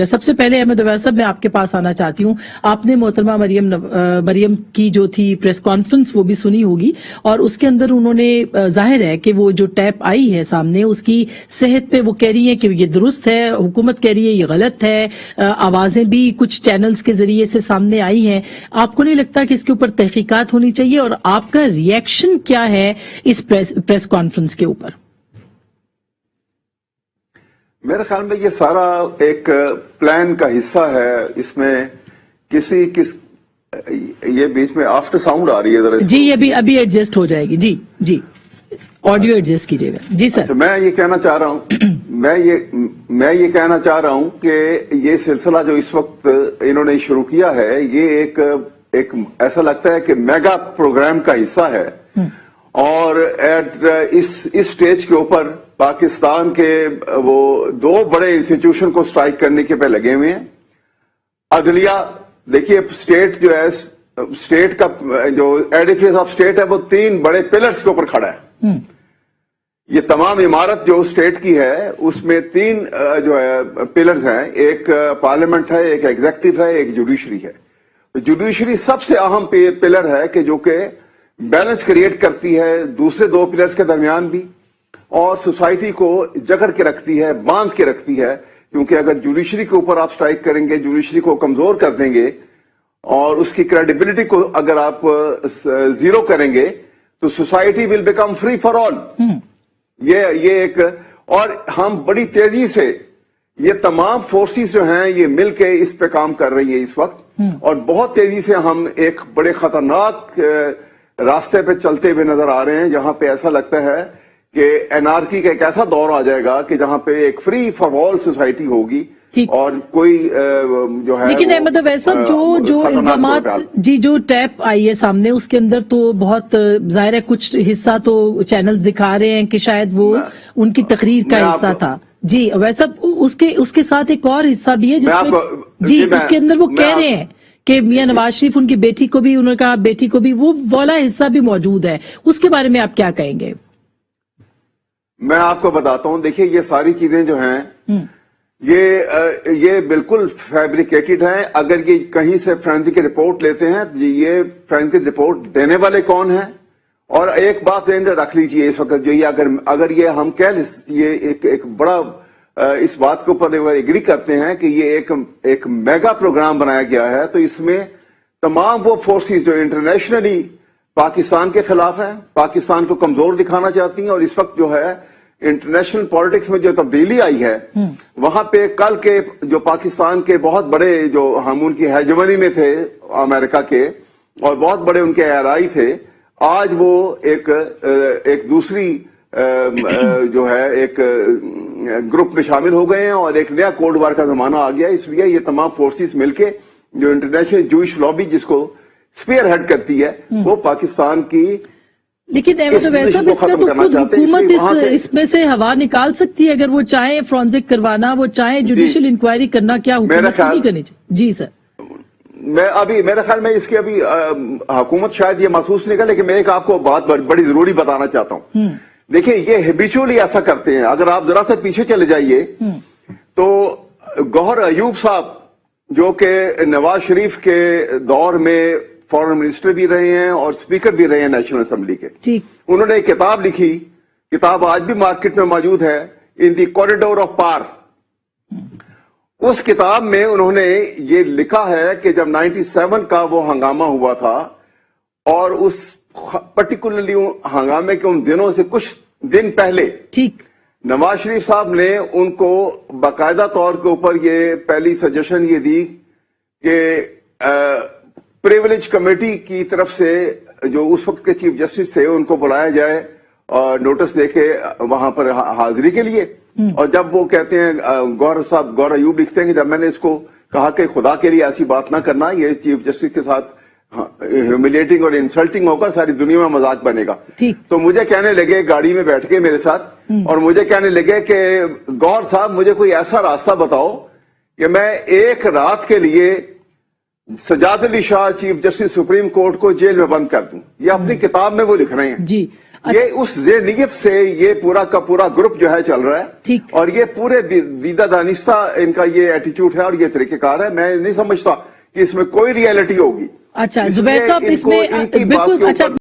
सबसे पहले अहमद अवैस साहब मैं आपके पास आना चाहती हूँ। आपने मोहतरमा मरियम की जो थी प्रेस कॉन्फ्रेंस वो भी सुनी होगी और उसके अंदर उन्होंने जाहिर है कि वो जो टैप आई है सामने उसकी सेहत पे वो कह रही है कि ये दुरुस्त है, हुकूमत कह रही है ये गलत है, आवाजें भी कुछ चैनल्स के जरिए से सामने आई हैं। आपको नहीं लगता कि इसके ऊपर तहकीकात होनी चाहिए और आपका रिएक्शन क्या है इस प्रेस कॉन्फ्रेंस के ऊपर? मेरे ख्याल में ये सारा एक प्लान का हिस्सा है। इसमें ये बीच में आफ्टर साउंड आ रही है जरा। जी अभी एडजस्ट हो जाएगी। जी ऑडियो एडजस्ट कीजिएगा। जी सर। अच्छा, मैं ये कहना चाह रहा हूँ मैं ये कहना चाह रहा हूँ कि ये सिलसिला जो इस वक्त इन्होंने शुरू किया है ये एक ऐसा लगता है कि मेगा प्रोग्राम का हिस्सा है और इस स्टेज के ऊपर पाकिस्तान के वो दो बड़े इंस्टीट्यूशन को स्ट्राइक करने के पे लगे हुए हैं। अदलिया, देखिए स्टेट जो है, स्टेट का जो एडिफिस ऑफ स्टेट है वो तीन बड़े पिलर्स के ऊपर खड़ा है। ये तमाम इमारत जो स्टेट की है उसमें तीन जो है पिलर्स हैं, एक पार्लियामेंट है, एक एग्जीक्यूटिव है, एक जुडिशरी है। जुडिशरी सबसे अहम पिलर है कि जो कि बैलेंस क्रिएट करती है दूसरे दो पिलर्स के दरमियान भी और सोसाइटी को जकड़ के रखती है, बांध के रखती है। क्योंकि अगर जुडिशरी के ऊपर आप स्ट्राइक करेंगे, जुडिशरी को कमजोर कर देंगे और उसकी क्रेडिबिलिटी को अगर आप जीरो करेंगे तो society will become free for all. ये एक, और हम बड़ी तेजी से ये तमाम फोर्सेस जो हैं ये मिलके इस पे काम कर रही है इस वक्त और बहुत तेजी से हम एक बड़े खतरनाक रास्ते पे चलते हुए नजर आ रहे हैं जहां पे ऐसा लगता है कि एनआरकी का एक ऐसा दौर आ जाएगा कि जहां पे एक फ्री फॉर ऑल सोसाइटी होगी और कोई जो है। लेकिन अहमद अवैस साहब जो इल्जामात जो टैप आई है सामने उसके अंदर तो बहुत जाहिर है कुछ हिस्सा तो चैनल्स दिखा रहे हैं कि शायद वो उनकी तकरीर का हिस्सा था। जी अवैस साहब उसके साथ एक और हिस्सा भी है जिसमें उसके अंदर वो कह रहे हैं कि मियां नवाज शरीफ उनकी बेटी को भी, उन्होंने कहा बेटी को भी, वो वाला हिस्सा भी मौजूद है। उसके बारे में आप क्या कहेंगे? मैं आपको बताता हूं, देखिए ये सारी चीजें जो हैं ये बिल्कुल फैब्रिकेटेड हैं। अगर ये कहीं से फोरेंसिक रिपोर्ट लेते हैं तो ये फोरेंसिक रिपोर्ट देने वाले कौन हैं? और एक बात रख लीजिए इस वक्त जो ये अगर ये हम ये एक बड़ा इस बात के ऊपर एग्री करते हैं कि ये एक मेगा प्रोग्राम बनाया गया है तो इसमें तमाम वो फोर्सेस जो इंटरनेशनली पाकिस्तान के खिलाफ हैं, पाकिस्तान को कमजोर दिखाना चाहती हैं और इस वक्त जो है इंटरनेशनल पॉलिटिक्स में जो तब्दीली आई है वहां पे कल के जो पाकिस्तान के बहुत बड़े जो हम उनकी हेजमनी में थे अमेरिका के और बहुत बड़े उनके एराई थे, आज वो एक दूसरी जो है एक ग्रुप में शामिल हो गए हैं और एक नया कोल्ड वार का जमाना आ गया। इसलिए ये तमाम फोर्सेस मिलके जो इंटरनेशनल जूइश लॉबी जिसको स्पीयर हेड करती है वो पाकिस्तान की। लेकिन वैसा इसका तो खुद हुकूमत इसमें से हवा निकाल सकती है अगर वो चाहे फोरेंसिक करवाना, वो चाहे जुडिशियल इंक्वायरी करना, क्या हुकूमत नहीं करनी चाहिए? जी सर। मेरे ख्याल में इसकी अभी हुकूमत शायद ये महसूस नहीं कर, लेकिन मैं एक आपको बात बड़ी जरूरी बताना चाहता हूँ। देखिए ये हैबिचुअली ऐसा करते हैं। अगर आप जरा से पीछे चले जाइए तो गौहर अयूब साहब जो कि नवाज शरीफ के दौर में फॉरेन मिनिस्टर भी रहे हैं और स्पीकर भी रहे हैं नेशनल असेंबली के, उन्होंने एक किताब लिखी, किताब आज भी मार्केट में मौजूद है, in the corridor of power. उस किताब में उन्होंने ये लिखा है कि जब 97 का वो हंगामा हुआ था और उस पर्टिकुलरली हंगामे के उन दिनों से कुछ दिन पहले नवाज शरीफ साहब ने उनको बाकायदा तौर के ऊपर ये पहली सजेशन ये दी कि प्रिविलेज कमेटी की तरफ से जो उस वक्त के चीफ जस्टिस थे उनको बुलाया जाए और नोटिस देके वहां पर हाजिरी के लिए। और जब वो कहते हैं गौहर अयूब लिखते हैं कि जब मैंने इसको कहा कि खुदा के लिए ऐसी बात ना करना, ये चीफ जस्टिस के साथ ह्यूमिलेटिंग और इंसल्टिंग होकर सारी दुनिया में मजाक बनेगा, तो मुझे कहने लगे गाड़ी में बैठ के मेरे साथ और मुझे कहने लगे कि गौहर साहब मुझे कोई ऐसा रास्ता बताओ कि मैं एक रात के लिए Sajjad Ali Shah chief justice supreme court को जेल में बंद कर दूं। ये अपनी किताब में वो लिख रहे हैं। जी ये उस नीयत से ये पूरा का पूरा ग्रुप जो है चल रहा है। ठीक। और ये पूरे दीदा दानिस्ता इनका ये एटीट्यूड है और ये तरीकेकार है। मैं नहीं समझता कि इसमें कोई रियलिटी होगी। अच्छा जुबैर साहब, इसमें इनकी बात बिल्कुल के अच्छा ऊपर